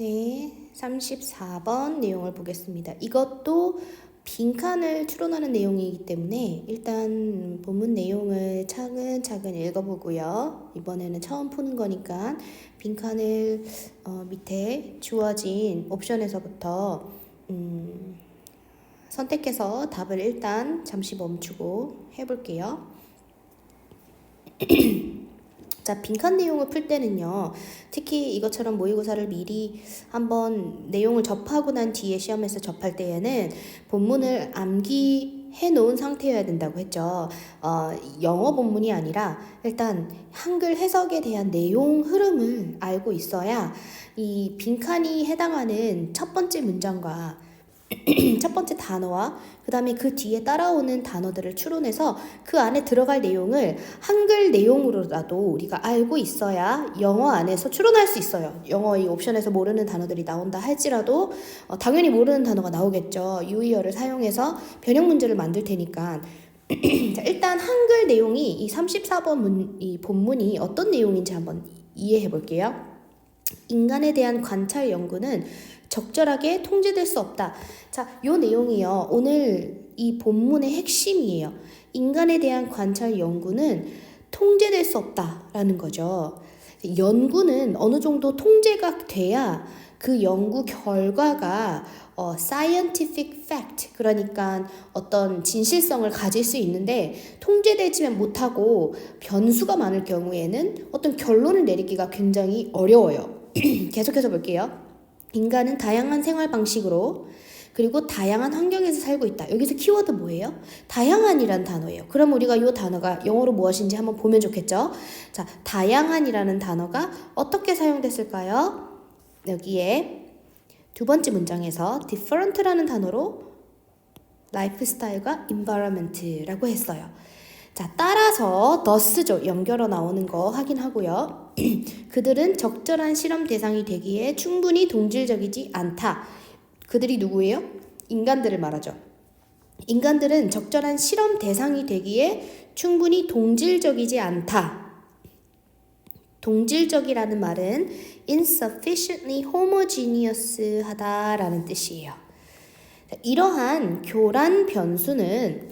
네, 34번 내용을 보겠습니다. 이것도 빈칸을 추론하는 내용이기 때문에 일단 본문 내용을 차근차근 읽어보고요. 이번에는 처음 푸는 거니까 빈칸을 밑에 주어진 옵션에서부터 선택해서 답을 일단 잠시 멈추고 해볼게요. 자, 빈칸 내용을 풀 때는요, 특히 이것처럼 모의고사를 미리 한번 내용을 접하고 난 뒤에 시험에서 접할 때에는 본문을 암기해 놓은 상태여야 된다고 했죠. 영어 본문이 아니라 일단 한글 해석에 대한 내용 흐름을 알고 있어야 이 빈칸이 해당하는 첫 번째 문장과 첫 번째 단어와 그 다음에 그 뒤에 따라오는 단어들을 추론해서 그 안에 들어갈 내용을 한글 내용으로라도 우리가 알고 있어야 영어 안에서 추론할 수 있어요. 영어 이 옵션에서 모르는 단어들이 나온다 할지라도 당연히 모르는 단어가 나오겠죠. 유의어를 사용해서 변형 문제를 만들 테니까. 자, 일단 한글 내용이 이 34번 이 본문이 어떤 내용인지 한번 이해해 볼게요. 인간에 대한 관찰 연구는 적절하게 통제될 수 없다. 자, 요 내용이요. 오늘 이 본문의 핵심이에요. 인간에 대한 관찰 연구는 통제될 수 없다라는 거죠. 연구는 어느 정도 통제가 돼야 그 연구 결과가 scientific fact, 그러니까 어떤 진실성을 가질 수 있는데 통제되지 못하고 변수가 많을 경우에는 어떤 결론을 내리기가 굉장히 어려워요. 계속해서 볼게요. 인간은 다양한 생활 방식으로 그리고 다양한 환경에서 살고 있다. 여기서 키워드 뭐예요? 다양한이라는 단어예요. 그럼 우리가 이 단어가 영어로 무엇인지 한번 보면 좋겠죠? 자, 다양한이라는 단어가 어떻게 사용됐을까요? 여기에 두 번째 문장에서 different라는 단어로 lifestyle과 environment라고 했어요. 자, 따라서 thus죠. 연결어 나오는 거 확인하고요. 그들은 적절한 실험 대상이 되기에 충분히 동질적이지 않다. 그들이 누구예요? 인간들을 말하죠. 인간들은 적절한 실험 대상이 되기에 충분히 동질적이지 않다. 동질적이라는 말은 insufficiently homogeneous 하다라는 뜻이에요. 이러한 교란 변수는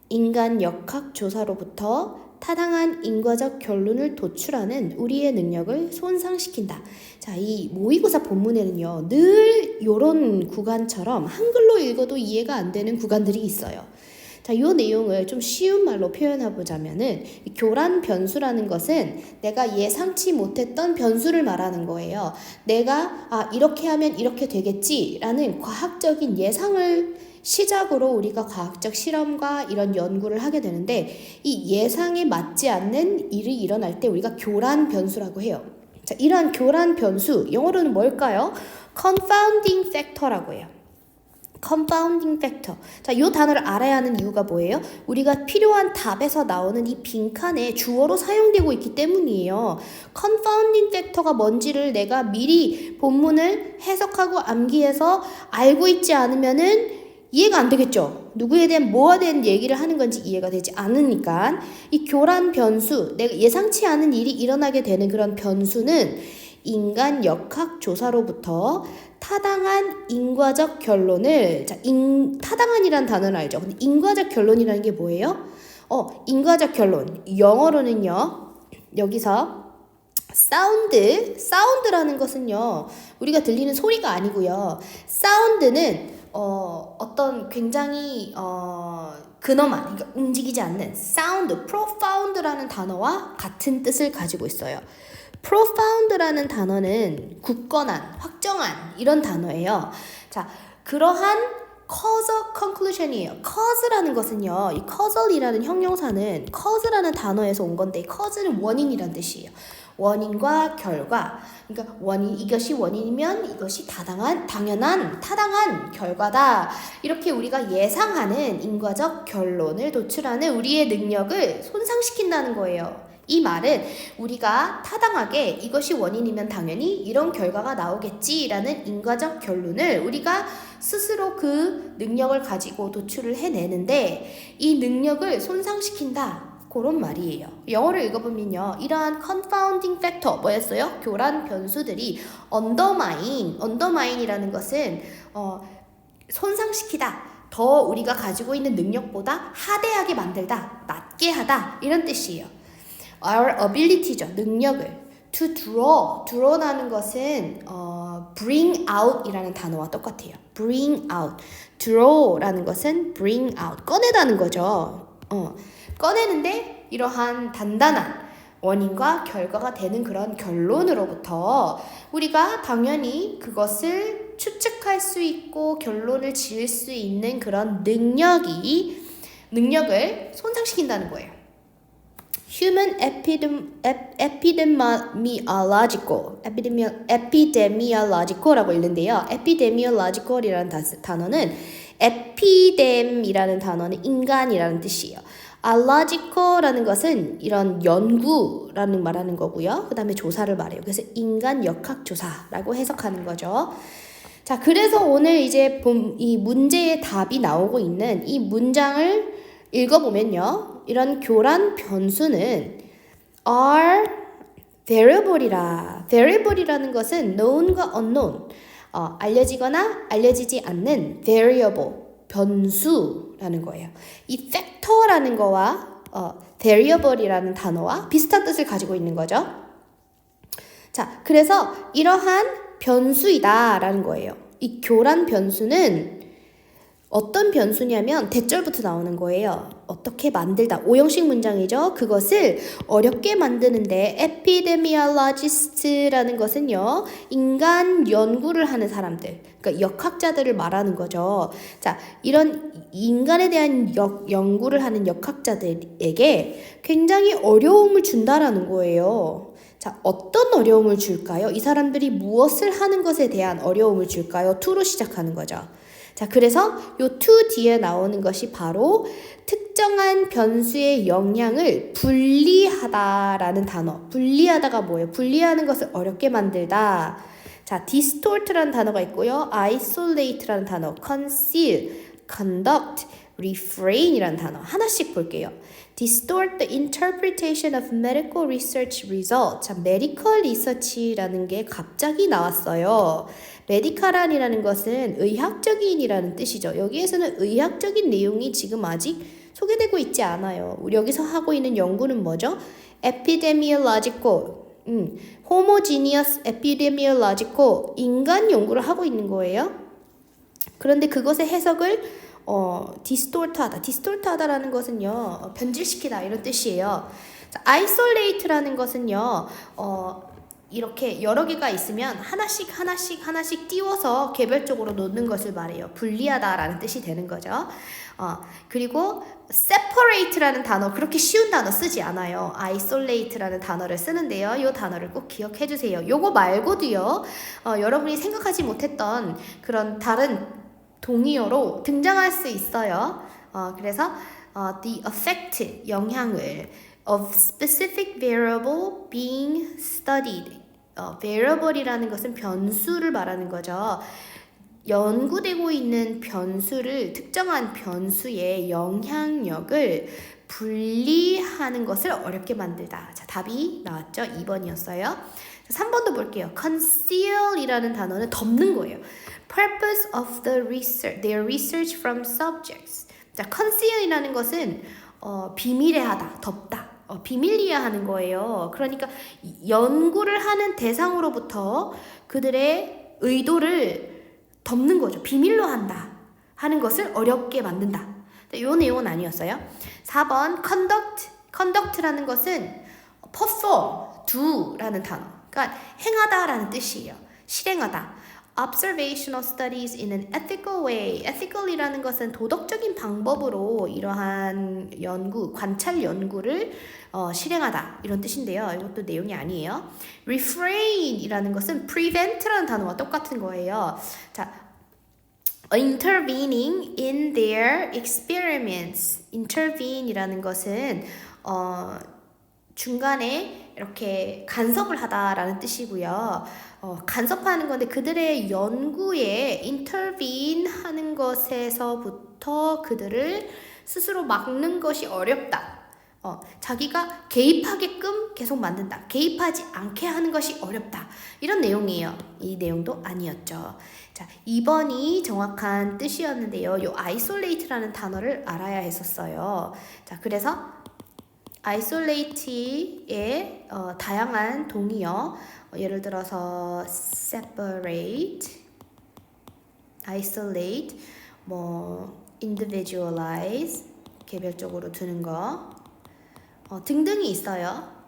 인간 역학 조사로부터 타당한 인과적 결론을 도출하는 우리의 능력을 손상시킨다. 자, 이 모의고사 본문에는요, 늘 이런 구간처럼 한글로 읽어도 이해가 안 되는 구간들이 있어요. 자, 이 내용을 좀 쉬운 말로 표현해 보자면은 교란 변수라는 것은 내가 예상치 못했던 변수를 말하는 거예요. 내가 이렇게 하면 이렇게 되겠지라는 과학적인 예상을 시작으로 우리가 과학적 실험과 이런 연구를 하게 되는데 이 예상에 맞지 않는 일이 일어날 때 우리가 교란 변수라고 해요. 자, 이러한 교란 변수, 영어로는 뭘까요? confounding factor라고 해요. confounding factor. 자, 이 단어를 알아야 하는 이유가 뭐예요? 우리가 필요한 답에서 나오는 이 빈칸에 주어로 사용되고 있기 때문이에요. confounding factor가 뭔지를 내가 미리 본문을 해석하고 암기해서 알고 있지 않으면은 이해가 안 되겠죠. 누구에 대한 뭐에 대한 얘기를 하는 건지 이해가 되지 않으니까 이 교란 변수, 내가 예상치 않은 일이 일어나게 되는 그런 변수는 인간 역학 조사로부터 타당한 인과적 결론을, 자, 타당한이라는 단어는 알죠. 근데 인과적 결론이라는 게 뭐예요? 인과적 결론. 영어로는요, 여기서 사운드라는 것은요, 우리가 들리는 소리가 아니고요. 사운드는 어떤 굉장히 근엄한, 그러니까 움직이지 않는 사운드, profound라는 단어와 같은 뜻을 가지고 있어요. profound라는 단어는 굳건한, 확정한 이런 단어예요. 자, 그러한 causal conclusion이에요. cause라는 것은요, 이 causal이라는 형용사는 cause라는 단어에서 온 건데 cause는 원인이란 뜻이에요. 원인과 결과. 그러니까 이것이 원인이면 이것이 당연한, 타당한 결과다. 이렇게 우리가 예상하는 인과적 결론을 도출하는 우리의 능력을 손상시킨다는 거예요. 이 말은 우리가 타당하게 이것이 원인이면 당연히 이런 결과가 나오겠지라는 인과적 결론을 우리가 스스로 그 능력을 가지고 도출을 해내는데 이 능력을 손상시킨다. 그런 말이에요. 영어를 읽어보면요. 이러한 confounding factor 뭐였어요? 교란 변수들이 undermine이라는 것은 손상시키다. 더 우리가 가지고 있는 능력보다 하대하게 만들다. 낮게 하다. 이런 뜻이에요. Our ability죠. 능력을. To draw라는 것은 bring out이라는 단어와 똑같아요. bring out. draw라는 것은 bring out. 꺼내다는 거죠. 꺼내는데 이러한 단단한 원인과 결과가 되는 그런 결론으로부터 우리가 당연히 그것을 추측할 수 있고 결론을 지을 수 있는 그런 능력을 손상시킨다는 거예요. Human epidemiological라고 읽는데요. epidemiological이라는 단어는 epidem이라는 단어는 인간이라는 뜻이에요. alogical라는 것은 이런 연구라는 말하는 거고요. 그 다음에 조사를 말해요. 그래서 인간 역학조사라고 해석하는 거죠. 자, 그래서 오늘 이제 이 문제의 답이 나오고 있는 이 문장을 읽어보면요. 이런 교란 변수는 are variable이라. variable이라는 것은 known과 unknown, 알려지거나 알려지지 않는 variable, 변수라는 거예요. 이 factor라는 거와 variable이라는 단어와 비슷한 뜻을 가지고 있는 거죠. 자, 그래서 이러한 변수이다라는 거예요. 이 교란 변수는 어떤 변수냐면 대절부터 나오는 거예요. 어떻게 만들다. 오형식 문장이죠. 그것을 어렵게 만드는데 epidemiologist라는 것은요. 인간 연구를 하는 사람들. 그러니까 역학자들을 말하는 거죠. 자, 이런 인간에 대한 연구를 하는 역학자들에게 굉장히 어려움을 준다라는 거예요. 자, 어떤 어려움을 줄까요? 이 사람들이 무엇을 하는 것에 대한 어려움을 줄까요? to로 시작하는 거죠. 자, 그래서 요 to 뒤에 나오는 것이 바로 특정한 변수의 영향을 분리하다라는 단어. 분리하다가 뭐예요? 분리하는 것을 어렵게 만들다. 자, distort라는 단어가 있고요. isolate라는 단어, conceal, conduct, refrain이라는 단어 하나씩 볼게요. Distort the interpretation of medical research results. 자, medical research라는 게 갑자기 나왔어요. 메디컬이라는 것은 의학적인이라는 뜻이죠. 여기에서는 의학적인 내용이 지금 아직 소개되고 있지 않아요. 우리 여기서 하고 있는 연구는 뭐죠? epidemiological, homogeneous epidemiological, 인간 연구를 하고 있는 거예요. 그런데 그것의 해석을 distort하다라는 것은요, 변질시키다 이런 뜻이에요. 자, isolate라는 것은요, 이렇게 여러 개가 있으면 하나씩 띄워서 개별적으로 놓는 것을 말해요. 분리하다라는 뜻이 되는 거죠. 그리고 separate라는 단어, 그렇게 쉬운 단어 쓰지 않아요. isolate라는 단어를 쓰는데요. 이 단어를 꼭 기억해 주세요. 요거 말고도요, 여러분이 생각하지 못했던 그런 다른 동의어로 등장할 수 있어요. 그래서 the effect, 영향을 of specific variable being studied. variable이라는 것은 변수를 말하는 거죠. 연구되고 있는 변수를, 특정한 변수의 영향력을 분리하는 것을 어렵게 만들다. 자, 답이 나왔죠? 2번이었어요. 3번도 볼게요. conceal이라는 단어는 덮는 거예요. purpose of their research from subjects. 자, conceal이라는 것은 비밀해하다, 덮다. 비밀리에 하는 거예요. 그러니까 연구를 하는 대상으로부터 그들의 의도를 덮는 거죠. 비밀로 한다 하는 것을 어렵게 만든다. 이 내용은 아니었어요. 4번 conduct라는 것은 perform, do라는 단어. 그러니까 행하다라는 뜻이에요. 실행하다. Observational studies in an ethical way. ethical이라는 것은 도덕적인 방법으로 이러한 연구, 관찰 연구를 실행하다 이런 뜻인데요. 이것도 내용이 아니에요. Refrain이라는 것은 prevent라는 단어와 똑같은 거예요. 자, intervening in their experiments. intervene이라는 것은 중간에 이렇게 간섭을 하다라는 뜻이고요. 간섭하는 건데 그들의 연구에 intervene 하는 것에서부터 그들을 스스로 막는 것이 어렵다. 자기가 개입하게끔 계속 만든다. 개입하지 않게 하는 것이 어렵다. 이런 내용이에요. 이 내용도 아니었죠. 자, 2번이 정확한 뜻이었는데요. 요 isolate라는 단어를 알아야 했었어요. 자, 그래서 isolate의 다양한 동의어, 예를 들어서 separate, isolate, individualize, 개별적으로 두는 거, 등등이 있어요.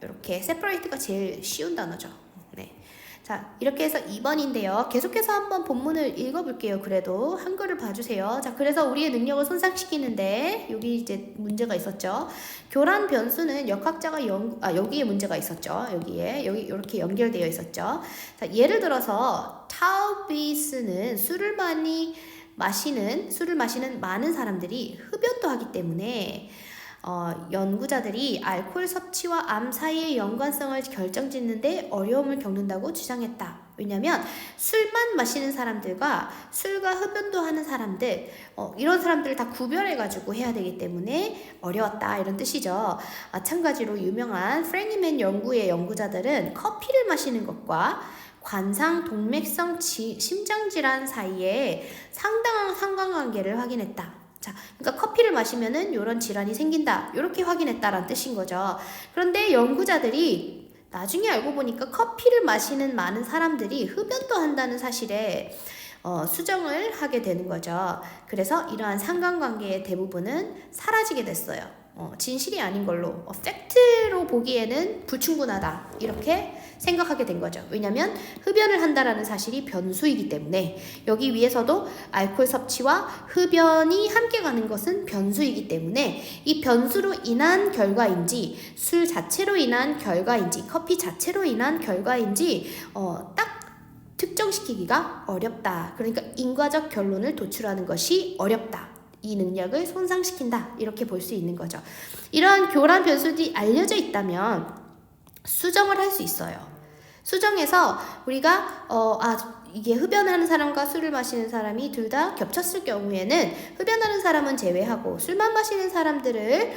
이렇게 separate가 제일 쉬운 단어죠. 네. 자, 이렇게 해서 2번인데요. 계속해서 한번 본문을 읽어볼게요. 그래도 한글을 봐주세요. 자, 그래서 우리의 능력을 손상시키는데 여기 이제 문제가 있었죠. 교란 변수는 역학자가 여기에 문제가 있었죠. 여기 이렇게 연결되어 있었죠. 자, 예를 들어서 타우비스는 술을 마시는 많은 사람들이 흡연도 하기 때문에 연구자들이 알코올 섭취와 암 사이의 연관성을 결정짓는데 어려움을 겪는다고 주장했다. 왜냐하면 술만 마시는 사람들과 술과 흡연도 하는 사람들, 이런 사람들을 다 구별해가지고 해야 되기 때문에 어려웠다, 이런 뜻이죠. 마찬가지로 유명한 프랭이맨 연구의 연구자들은 커피를 마시는 것과 관상 동맥성 심장질환 사이에 상당한 상관관계를 확인했다. 자, 그러니까 커피를 마시면은 이런 질환이 생긴다, 이렇게 확인했다라는 뜻인 거죠. 그런데 연구자들이 나중에 알고 보니까 커피를 마시는 많은 사람들이 흡연도 한다는 사실에 수정을 하게 되는 거죠. 그래서 이러한 상관관계의 대부분은 사라지게 됐어요. 진실이 아닌 걸로, 팩트로 보기에는 불충분하다, 이렇게 생각하게 된 거죠. 왜냐하면 흡연을 한다라는 사실이 변수이기 때문에. 여기 위에서도 알코올 섭취와 흡연이 함께 가는 것은 변수이기 때문에 이 변수로 인한 결과인지, 술 자체로 인한 결과인지, 커피 자체로 인한 결과인지 딱 특정시키기가 어렵다. 그러니까 인과적 결론을 도출하는 것이 어렵다. 이 능력을 손상시킨다, 이렇게 볼 수 있는 거죠. 이러한 교란 변수들이 알려져 있다면 수정을 할 수 있어요. 수정해서 우리가 이게 흡연하는 사람과 술을 마시는 사람이 둘 다 겹쳤을 경우에는 흡연하는 사람은 제외하고 술만 마시는 사람들을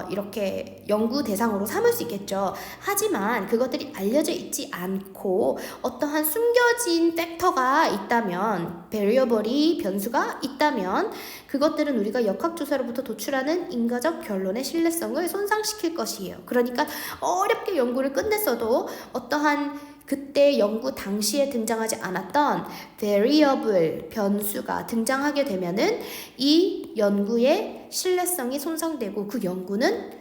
이렇게 연구 대상으로 삼을 수 있겠죠. 하지만 그것들이 알려져 있지 않고 어떠한 숨겨진 팩터가 있다면, 베리어블이 변수가 있다면 그것들은 우리가 역학조사로부터 도출하는 인과적 결론의 신뢰성을 손상시킬 것이에요. 그러니까 어렵게 연구를 끝냈어도 어떠한 그때 연구 당시에 등장하지 않았던 variable, 변수가 등장하게 되면은 이 연구의 신뢰성이 손상되고 그 연구는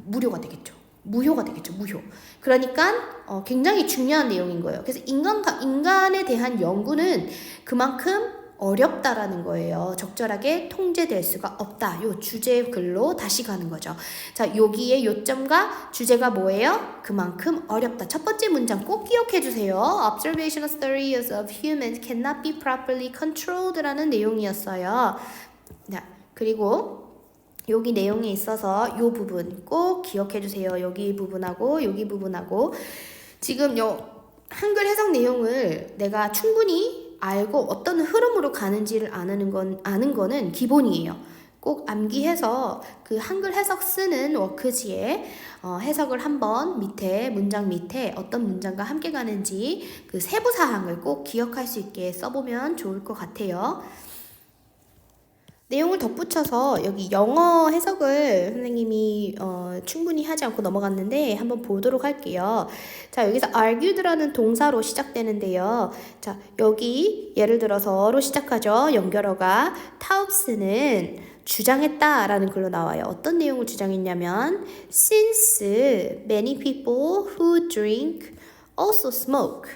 무효가 되겠죠. 무효. 그러니까 굉장히 중요한 내용인 거예요. 그래서 인간에 대한 연구는 그만큼 어렵다라는 거예요. 적절하게 통제될 수가 없다. 요 주제 글로 다시 가는 거죠. 자, 여기에 요점과 주제가 뭐예요? 그만큼 어렵다. 첫 번째 문장 꼭 기억해 주세요. Observational studies of humans cannot be properly controlled라는 내용이었어요. 자, 그리고 여기 내용에 있어서 요 부분 꼭 기억해 주세요. 여기 부분하고 여기 부분하고 지금 요 한글 해석 내용을 내가 충분히 알고 어떤 흐름으로 가는지를 아는 거는 기본이에요. 꼭 암기해서 그 한글 해석 쓰는 워크지에 해석을 한번 문장 밑에 어떤 문장과 함께 가는지 그 세부 사항을 꼭 기억할 수 있게 써보면 좋을 것 같아요. 내용을 덧붙여서 여기 영어 해석을 선생님이 충분히 하지 않고 넘어갔는데 한번 보도록 할게요. 자, 여기서 argued라는 동사로 시작되는데요. 자, 여기 예를 들어서로 시작하죠. 연결어가 타웁스는 주장했다라는 글로 나와요. 어떤 내용을 주장했냐면 Since many people who drink also smoke.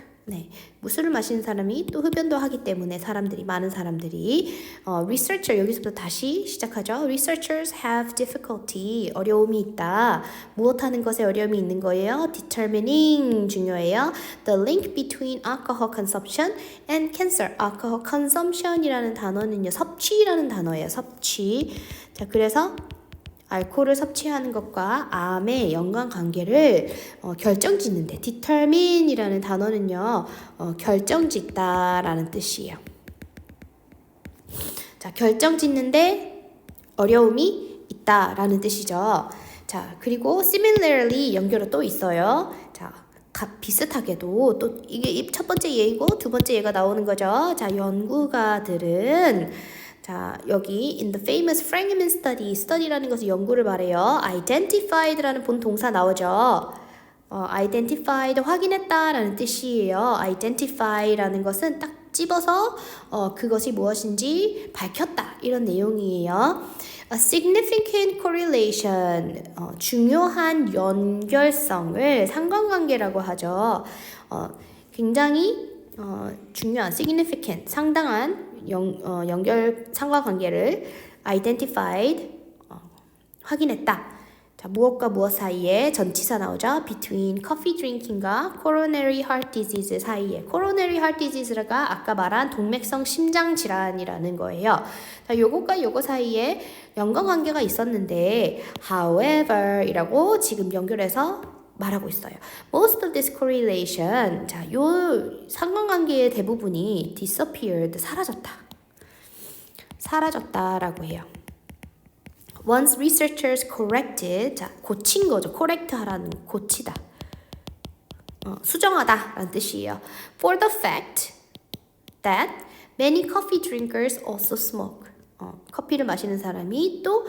술을 마시는 사람이 또 흡연도 하기 때문에 많은 사람들이 researcher, 여기서부터 다시 시작하죠. Researchers have difficulty, 어려움이 있다. 무엇하는 것에 어려움이 있는 거예요? Determining, 중요해요. The link between alcohol consumption and cancer. alcohol consumption이라는 단어는요, 섭취라는 단어예요. 섭취. 자, 그래서 알코올을 섭취하는 것과 암의 연관관계를 결정짓는데, determine이라는 단어는요, 결정짓다라는 뜻이에요. 자, 결정짓는데 어려움이 있다라는 뜻이죠. 자, 그리고 similarly 연결어 또 있어요. 자, 비슷하게도 또 이게 첫 번째 예이고 두 번째 예가 나오는 거죠. 자, 연구가들은 자, 여기 in the famous Frankman study, study라는 것은 연구를 말해요. identified라는 본 동사 나오죠. identified 확인했다라는 뜻이에요. identify라는 것은 딱 집어서 그것이 무엇인지 밝혔다 이런 내용이에요. A significant correlation 중요한 연결성을 상관관계라고 하죠. 굉장히 중요한 significant 상당한 연결 상관관계를 identified 확인했다. 자, 무엇과 무엇 사이에 전치사 나오죠. between coffee drinking과 coronary heart disease 사이에 coronary heart disease가 아까 말한 동맥성 심장 질환이라는 거예요. 자, 요것과 요거 사이에 연관관계가 있었는데 however 이라고 지금 연결해서 말하고 있어요. Most of this correlation 자, 요 상관관계의 대부분이 disappeared 사라졌다라고 해요. Once researchers corrected, 자, 고친 거죠. correct 하라는 고치다. 수정하다 라는 뜻이에요. For the fact that many coffee drinkers also smoke. 커피를 마시는 사람이 또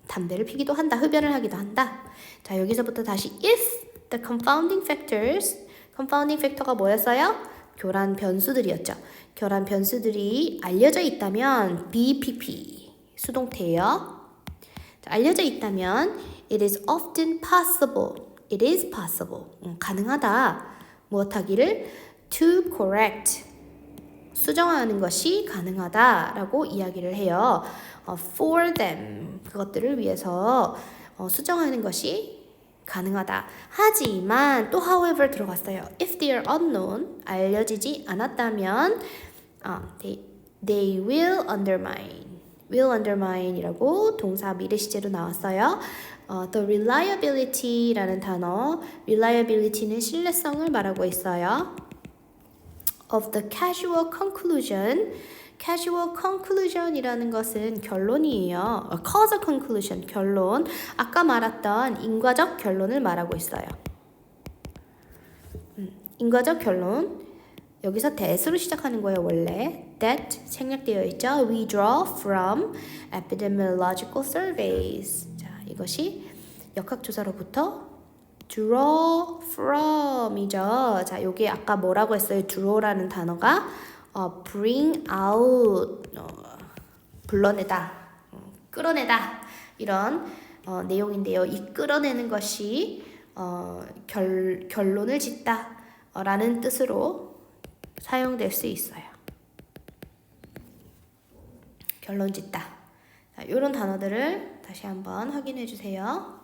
담배를 피기도 한다. 흡연을 하기도 한다. 자, 여기서부터 다시 if the confounding factor가 뭐였어요? 교란 변수들이었죠. 교란 변수들이 알려져 있다면 BPP 수동태예요. 알려져 있다면 it is often possible. It is possible. 가능하다. 무엇하기를 to correct. 수정하는 것이 가능하다라고 이야기를 해요. For them. 그것들을 위해서 수정하는 것이 가능하다. 하지만 또 however 들어갔어요. If they are unknown. 알려지지 않았다면 they will undermine. will undermine이라고 동사 미래 시제로 나왔어요. The reliability라는 단어, reliability는 신뢰성을 말하고 있어요. Of the causal conclusion이라는 것은 결론이에요. causal conclusion, 결론. 아까 말했던 인과적 결론을 말하고 있어요. 인과적 결론. 여기서 that으로 시작하는 거예요, 원래. that 생략되어 있죠. We draw from epidemiological surveys. 자, 이것이 역학조사로부터 draw from이죠. 자, 요게 아까 뭐라고 했어요? draw라는 단어가 bring out, 불러내다, 끌어내다 이런 내용인데요. 이 끌어내는 것이 결론을 짓다 라는 뜻으로 사용될 수 있어요. 결론 짓다. 이런 단어들을 다시 한번 확인해 주세요.